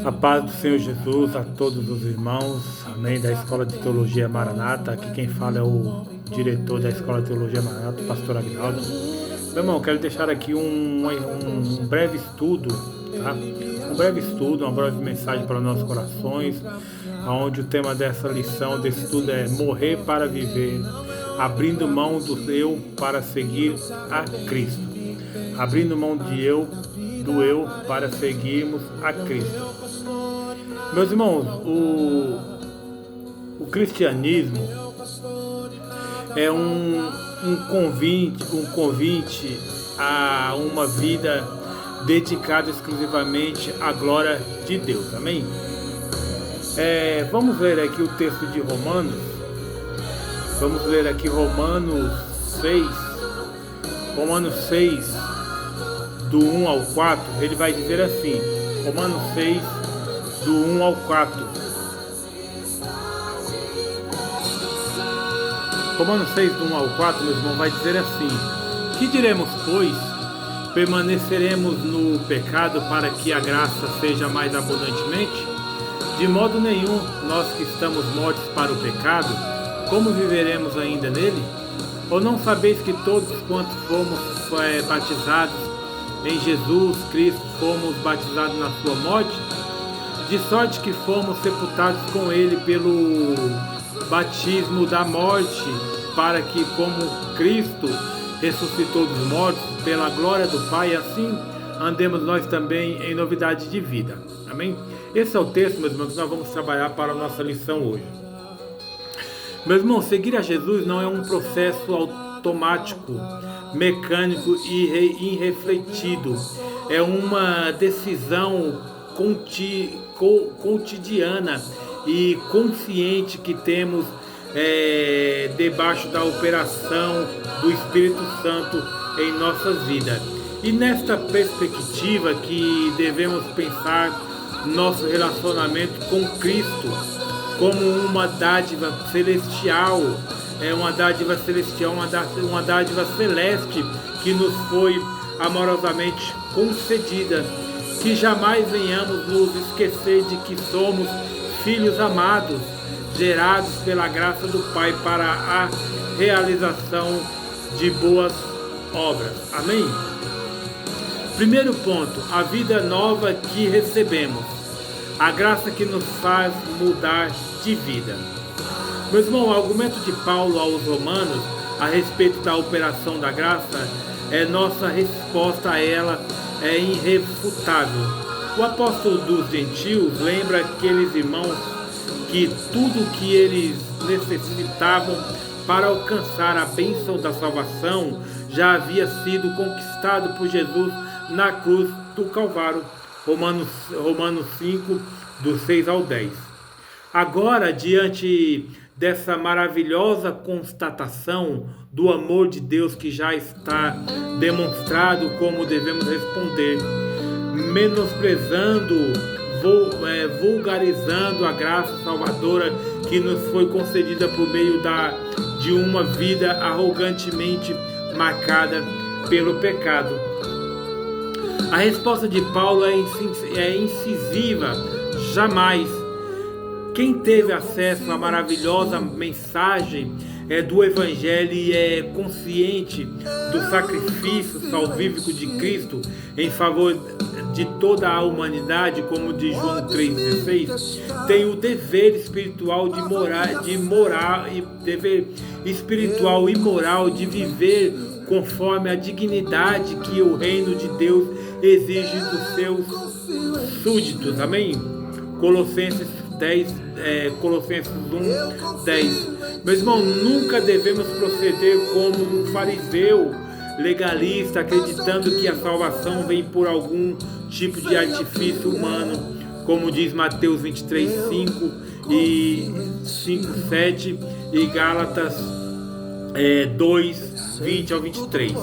A paz do Senhor Jesus a todos os irmãos, amém, da Escola de Teologia Maranata. Aqui quem fala é o diretor da Escola de Teologia Maranata, o pastor Aguinaldo. Meu irmão, quero deixar aqui um breve estudo, tá? Um breve estudo, uma breve mensagem para os nossos corações, onde o tema dessa lição, desse estudo é morrer para viver, abrindo mão do eu para seguir a Cristo. Abrindo mão do eu para seguirmos a Cristo. Meus irmãos, o cristianismo é um convite a uma vida dedicada exclusivamente à glória de Deus, amém? Vamos ler aqui o texto de Romanos. Vamos ler aqui Romanos 6, do 1 ao 4, ele vai dizer assim, Romanos 6, do 1 ao 4. Romanos 6, do 1 ao 4, meu irmão, vai dizer assim: que diremos, pois? Permaneceremos no pecado para que a graça seja mais abundantemente? De modo nenhum, nós que estamos mortos para o pecado, como viveremos ainda nele? Ou não sabeis que todos quantos fomos batizados em Jesus Cristo, fomos batizados na sua morte? De sorte que fomos sepultados com ele pelo batismo da morte, para que, como Cristo ressuscitou dos mortos pela glória do Pai, assim andemos nós também em novidade de vida. Amém? Esse é o texto, meus irmãos, que nós vamos trabalhar para a nossa lição hoje. Meus irmãos, seguir a Jesus não é um processo automático, mecânico e irrefletido. É uma decisão cotidiana e consciente que temos debaixo da operação do Espírito Santo em nossas vidas. E nesta perspectiva que devemos pensar nosso relacionamento com Cristo como uma dádiva celestial, uma dádiva celeste que nos foi amorosamente concedida, que jamais venhamos nos esquecer de que somos filhos amados, gerados pela graça do Pai para a realização de boas obras. Amém? Primeiro ponto, a vida nova que recebemos, a graça que nos faz mudar de vida. Meu irmão, o argumento de Paulo aos Romanos a respeito da operação da graça, nossa resposta a ela é irrefutável. O apóstolo dos gentios lembra aqueles irmãos que tudo o que eles necessitavam para alcançar a bênção da salvação já havia sido conquistado por Jesus na cruz do Calvário. Romanos 5, do 6 ao 10. Agora, diante dessa maravilhosa constatação do amor de Deus que já está demonstrado, como devemos responder, menosprezando, vulgarizando a graça salvadora que nos foi concedida por meio de uma vida arrogantemente marcada pelo pecado. A resposta de Paulo é incisiva: jamais. Quem teve acesso à maravilhosa mensagem do Evangelho e é consciente do sacrifício salvífico de Cristo em favor de toda a humanidade, como diz João 3,16, tem o dever espiritual e moral de viver conforme a dignidade que o reino de Deus exige dos seus súditos. Amém? Colossenses 1:10. Meu irmão, nunca devemos proceder como um fariseu legalista, acreditando que a salvação vem por algum tipo de artifício humano, como diz Mateus 23:5 e 5:7 e Gálatas 2:20 ao 23.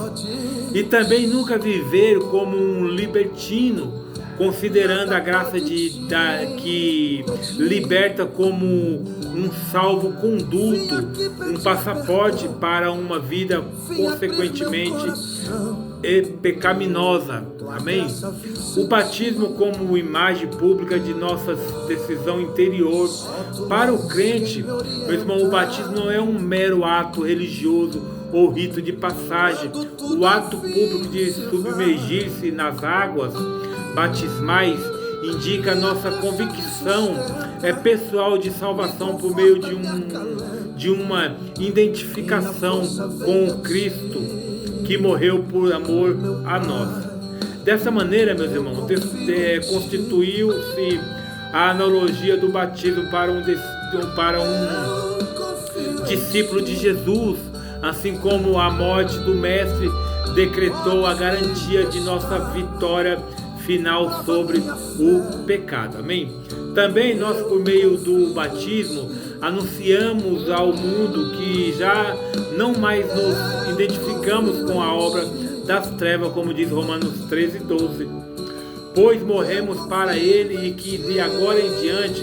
E também nunca viver como um libertino, considerando a graça que liberta como um salvo-conduto, um passaporte para uma vida consequentemente e pecaminosa. Amém? O batismo como imagem pública de nossa decisão interior. Para o crente, meu irmão, o batismo não é um mero ato religioso ou rito de passagem. O ato público de submergir-se nas águas batismais indica nossa convicção pessoal de salvação por meio de uma identificação com o Cristo que morreu por amor a nós. Dessa maneira, meus irmãos, constituiu-se a analogia do batismo para um discípulo de Jesus, assim como a morte do Mestre decretou a garantia de nossa vitória final sobre o pecado. Amém? Também nós, por meio do batismo, anunciamos ao mundo que já não mais nos identificamos com a obra das trevas, como diz Romanos 13:12. Pois morremos para ele e que de agora em diante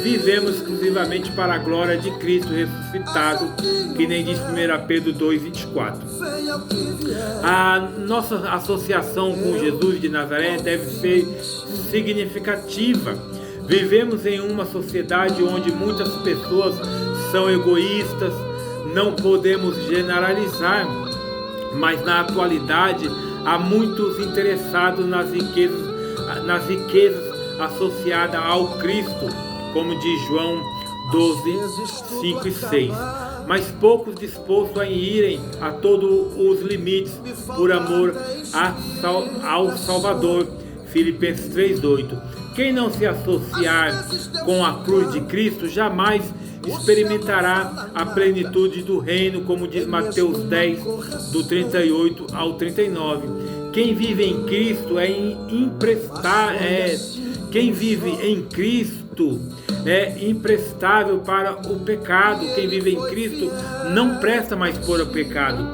vivemos exclusivamente para a glória de Cristo ressuscitado, que nem diz 1 Pedro 2:24. A nossa associação com Jesus de Nazaré deve ser significativa. Vivemos em uma sociedade onde muitas pessoas são egoístas, não podemos generalizar, mas na atualidade há muitos interessados nas riquezas associadas ao Cristo, como diz João 12:5 e 6, mas poucos dispostos a irem a todos os limites por amor ao Salvador, Filipenses 3:8. Quem não se associar com a cruz de Cristo jamais experimentará a plenitude do reino, como diz Mateus 10, do 38 ao 39. Quem vive em Cristo quem vive em Cristo é imprestável para o pecado. Quem vive em Cristo não presta mais por o pecado.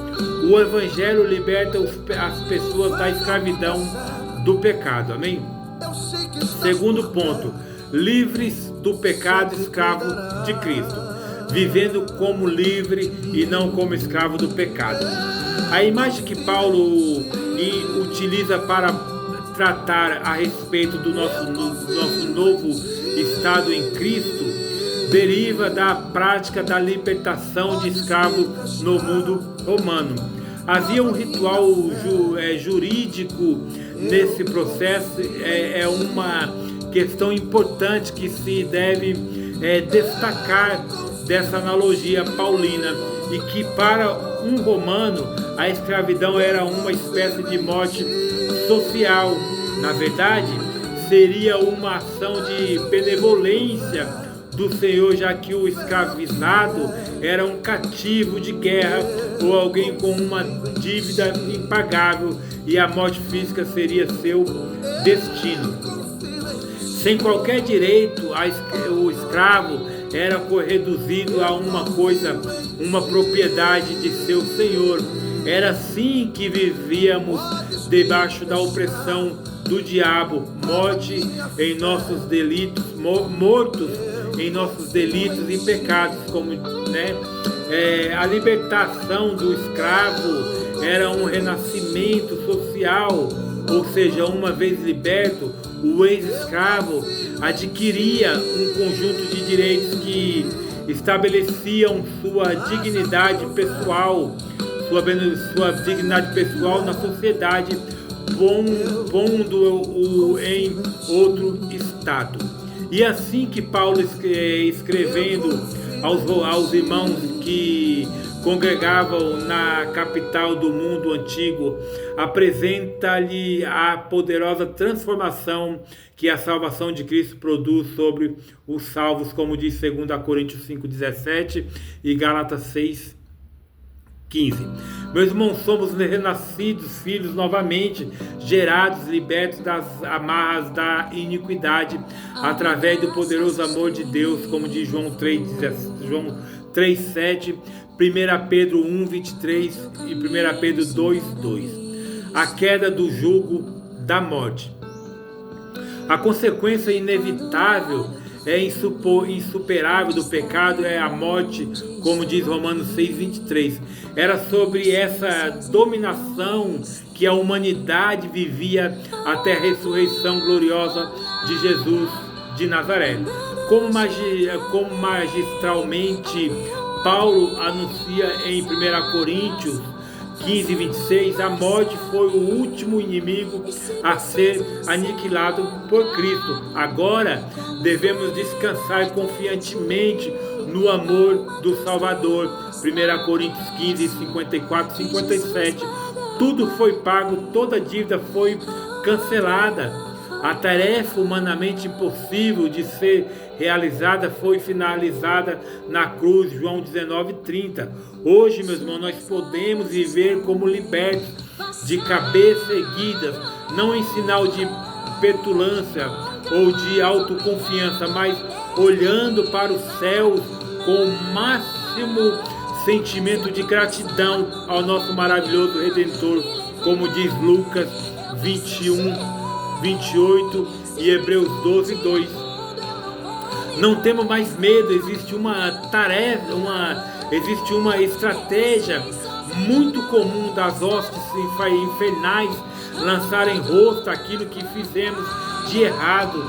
O Evangelho liberta as pessoas da escravidão do pecado. Amém? Segundo ponto, livres do pecado, escravo de Cristo, vivendo como livre e não como escravo do pecado. A imagem que Paulo utiliza para tratar a respeito do nosso novo estado em Cristo deriva da prática da libertação de escravos no mundo romano. Havia um ritual jurídico nesse processo, é uma questão importante que se deve destacar dessa analogia paulina, e que para um romano a escravidão era uma espécie de morte social. Na verdade, seria uma ação de benevolência do Senhor, já que o escravizado era um cativo de guerra ou alguém com uma dívida impagável, e a morte física seria seu destino. Sem qualquer direito, o escravo era reduzido a uma propriedade de seu senhor. Era assim que vivíamos debaixo da opressão do diabo, mortos em nossos delitos e pecados, a libertação do escravo era um renascimento social, ou seja, uma vez liberto, o ex-escravo adquiria um conjunto de direitos que estabeleciam sua dignidade pessoal, na sociedade, pondo-o em outro estado. E assim que Paulo, escrevendo aos irmãos que congregavam na capital do mundo antigo, apresenta-lhe a poderosa transformação que a salvação de Cristo produz sobre os salvos, como diz 2 Coríntios 5:17 e Gálatas 6:15. Meus irmãos, somos renascidos, filhos novamente, gerados, libertos das amarras da iniquidade, através do poderoso amor de Deus, como diz João 3:7, 1 Pedro 1:23 e 1 Pedro 2:2. A queda do jugo da morte. A consequência inevitável insuperável do pecado é a morte, como diz Romanos 6:23. Era sobre essa dominação que a humanidade vivia até a ressurreição gloriosa de Jesus de Nazaré. Como magistralmente Paulo anuncia em 1 Coríntios 15:26, a morte foi o último inimigo a ser aniquilado por Cristo. Agora devemos descansar confiantemente no amor do Salvador. 1 Coríntios 15:54-57. Tudo foi pago, toda dívida foi cancelada. A tarefa humanamente impossível de ser realizada foi finalizada na cruz, João 19:30. Hoje, meus irmãos, nós podemos viver como libertos, de cabeça erguida, não em sinal de petulância ou de autoconfiança, mas olhando para os céus com o máximo sentimento de gratidão ao nosso maravilhoso Redentor, como diz Lucas 21:28 e Hebreus 12:2. Não temos mais medo, existe uma tarefa, existe uma estratégia muito comum das hostes infernais lançar em rosto aquilo que fizemos de errado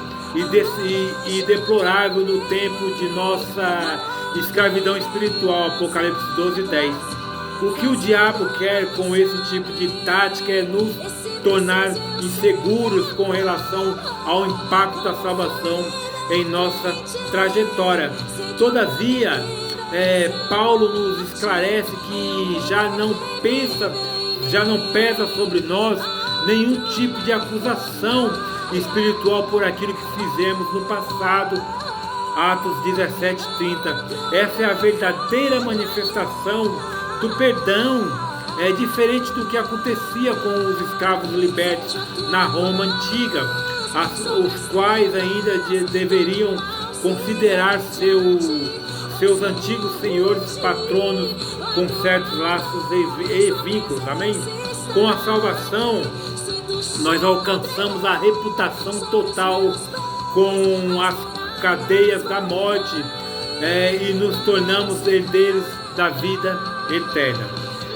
e deplorável no tempo de nossa escravidão espiritual. Apocalipse 12:10. O que o diabo quer com esse tipo de tática é nos tornar inseguros com relação ao impacto da salvação em nossa trajetória. Todavia, Paulo nos esclarece que já não pesa sobre nós nenhum tipo de acusação espiritual por aquilo que fizemos no passado. Atos 17:30. Essa é a verdadeira manifestação do perdão. É diferente do que acontecia com os escravos libertos na Roma antiga, os quais ainda deveriam considerar seus antigos senhores patronos com certos laços e vínculos. Amém? Com a salvação, nós alcançamos a reputação total com as cadeias da morte e nos tornamos herdeiros da vida eterna.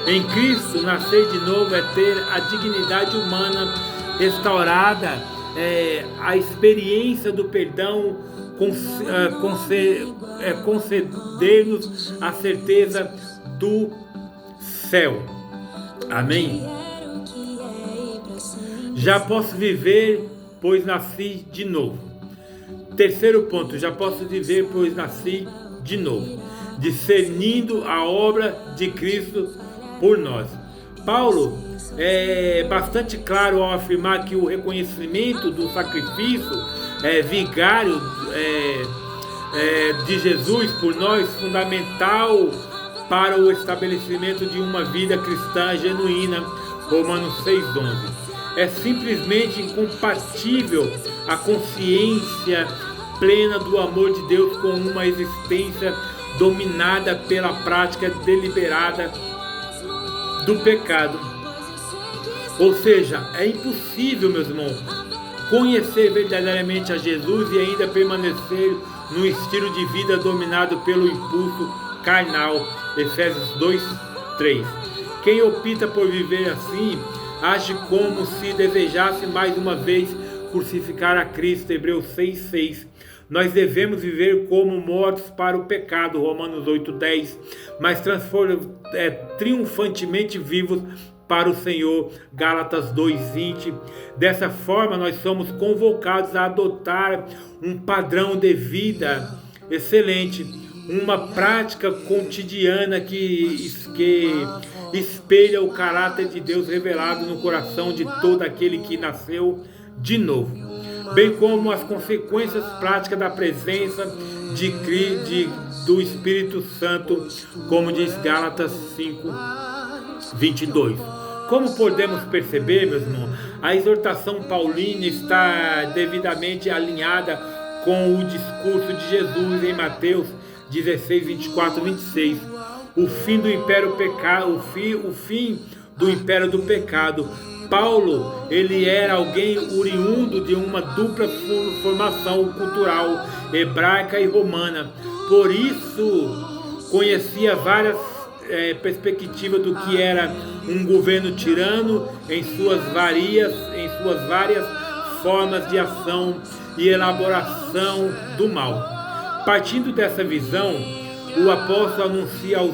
Em Cristo, nascer de novo é ter a dignidade humana restaurada, a experiência do perdão, conceder-nos a certeza do céu. Amém? Já posso viver, pois nasci de novo. Terceiro ponto, já posso viver, pois nasci de novo. Discernindo a obra de Cristo por nós. Paulo é bastante claro ao afirmar que o reconhecimento do sacrifício vigário de Jesus por nós é fundamental para o estabelecimento de uma vida cristã genuína. Romanos 6:11. É simplesmente incompatível a consciência plena do amor de Deus com uma existência dominada pela prática deliberada do pecado. Ou seja, é impossível, meus irmãos, conhecer verdadeiramente a Jesus e ainda permanecer num estilo de vida dominado pelo impulso carnal. Efésios 2:3. Quem opta por viver assim age como se desejasse mais uma vez crucificar a Cristo. Hebreus 6:6. Nós devemos viver como mortos para o pecado, Romanos 8:10, mas triunfantemente vivos para o Senhor, Gálatas 2:20. Dessa forma, nós somos convocados a adotar um padrão de vida excelente, uma prática cotidiana que espelha o caráter de Deus revelado no coração de todo aquele que nasceu de novo, bem como as consequências práticas da presença do Espírito Santo, como diz Gálatas 5:22. Como podemos perceber, meus irmãos, a exortação paulina está devidamente alinhada com o discurso de Jesus em Mateus 16:24-26. O fim do império do pecado Paulo, ele era alguém oriundo de uma dupla formação cultural, hebraica e romana. Por isso, conhecia várias perspectivas do que era um governo tirano em suas várias formas de ação e elaboração do mal. Partindo dessa visão, o apóstolo anuncia aos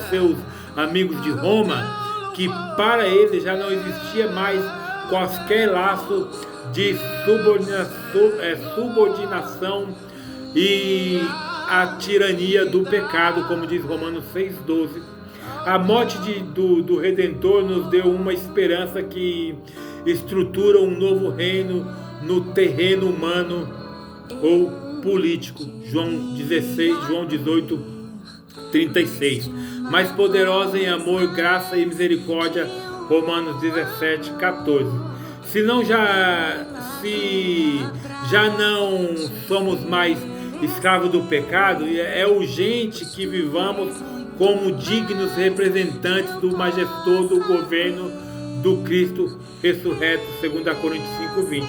seus amigos de Roma, que para ele já não existia mais qualquer laço de subordinação e a tirania do pecado, como diz Romanos 6,12. A morte do Redentor nos deu uma esperança que estrutura um novo reino no terreno humano ou político. João 18:36. Mais poderosa em amor, graça e misericórdia. Romanos 17:14. Se já não somos mais escravos do pecado, é urgente que vivamos como dignos representantes do majestoso governo do Cristo ressurreto, 2 Coríntios 5:20.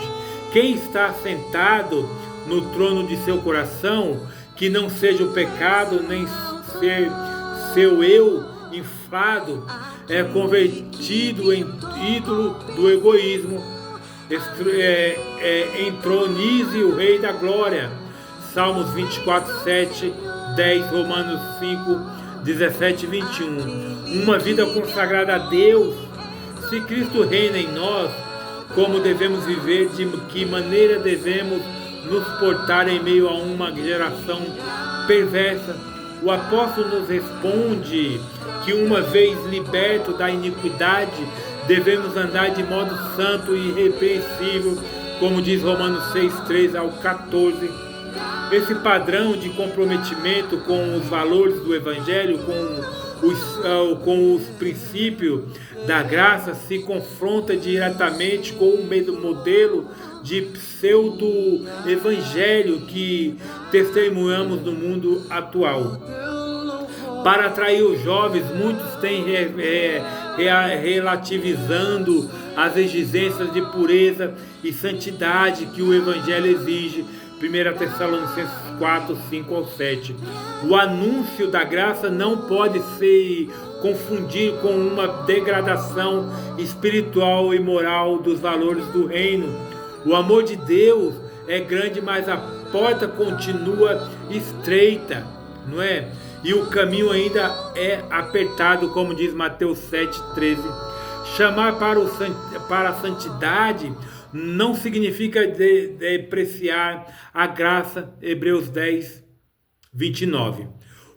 Quem está sentado no trono de seu coração, que não seja o pecado, nem ser seu eu inflado, é convertido em ídolo do egoísmo. Entronize o Rei da Glória. Salmos 24:7, 10, Romanos 5:17 e 21. Uma vida consagrada a Deus. Se Cristo reina em nós, como devemos viver, de que maneira devemos nos portar em meio a uma geração perversa? O apóstolo nos responde que, uma vez liberto da iniquidade, devemos andar de modo santo e irrepreensível, como diz Romanos 6:13-14. Esse padrão de comprometimento com os valores do Evangelho, com os princípios da graça, se confronta diretamente com o mesmo modelo de pseudo-evangelho que testemunhamos no mundo atual. Para atrair os jovens, muitos têm relativizando as exigências de pureza e santidade que o Evangelho exige. 1 Tessalonicenses 4:5-7. O anúncio da graça não pode se confundir com uma degradação espiritual e moral dos valores do reino. O amor de Deus é grande, mas a porta continua estreita, não é? E o caminho ainda é apertado, como diz Mateus 7:13. Chamar para a santidade não significa depreciar a graça. Hebreus 10:29.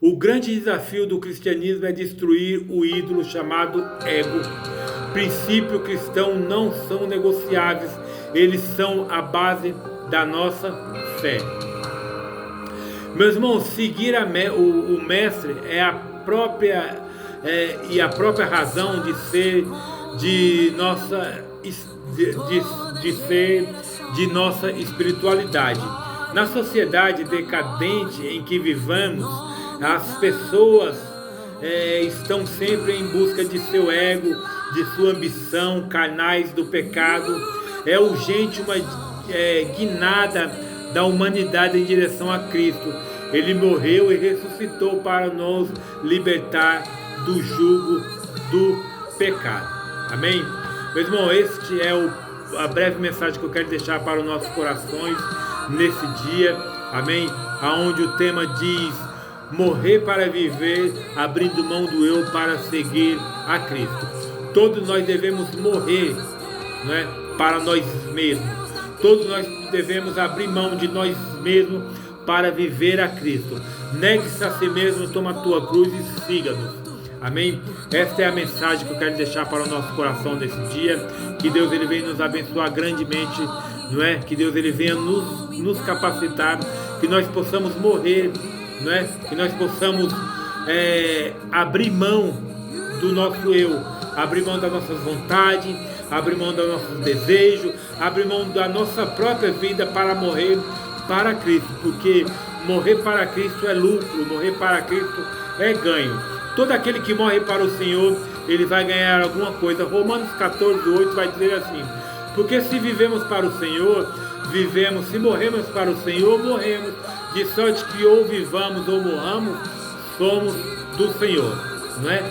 O grande desafio do cristianismo é destruir o ídolo chamado ego. Princípios cristãos não são negociáveis, eles são a base da nossa fé. Meus irmãos, seguir o Mestre é a própria razão de ser de nossa espiritualidade. Na sociedade decadente em que vivemos, as pessoas estão sempre em busca de seu ego, de sua ambição, carnais do pecado. É urgente uma guinada da humanidade em direção a Cristo. Ele morreu e ressuscitou para nos libertar do jugo do pecado. Amém? Meu irmão, este é a breve mensagem que eu quero deixar para os nossos corações nesse dia. Amém? Aonde o tema diz: morrer para viver, abrindo mão do eu para seguir a Cristo. Todos nós devemos morrer, não é? Para nós mesmos. Todos nós devemos abrir mão de nós mesmos para viver a Cristo. Negue-se a si mesmo, toma a tua cruz e siga-nos. Amém? Esta é a mensagem que eu quero deixar para o nosso coração nesse dia. Que Deus ele venha nos abençoar grandemente, não é? Que Deus ele venha nos capacitar, que nós possamos morrer, não é? Que nós possamos abrir mão do nosso eu, abrir mão das nossas vontades, abrir mão dos nossos desejos, abrir mão da nossa própria vida para morrer para Cristo, porque morrer para Cristo é lucro, morrer para Cristo é ganho. Todo aquele que morre para o Senhor, ele vai ganhar alguma coisa. Romanos 14:8 vai dizer assim: porque se vivemos para o Senhor, vivemos, se morremos para o Senhor, morremos, de sorte que ou vivamos ou morramos, somos do Senhor, não é?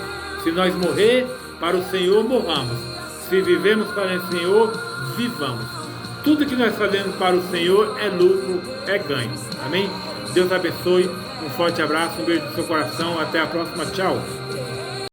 Se nós morrer para o Senhor, morramos. Se vivemos para o Senhor, vivamos. Tudo que nós fazemos para o Senhor é lucro, é ganho. Amém? Deus abençoe. Um forte abraço, um beijo no seu coração. Até a próxima. Tchau.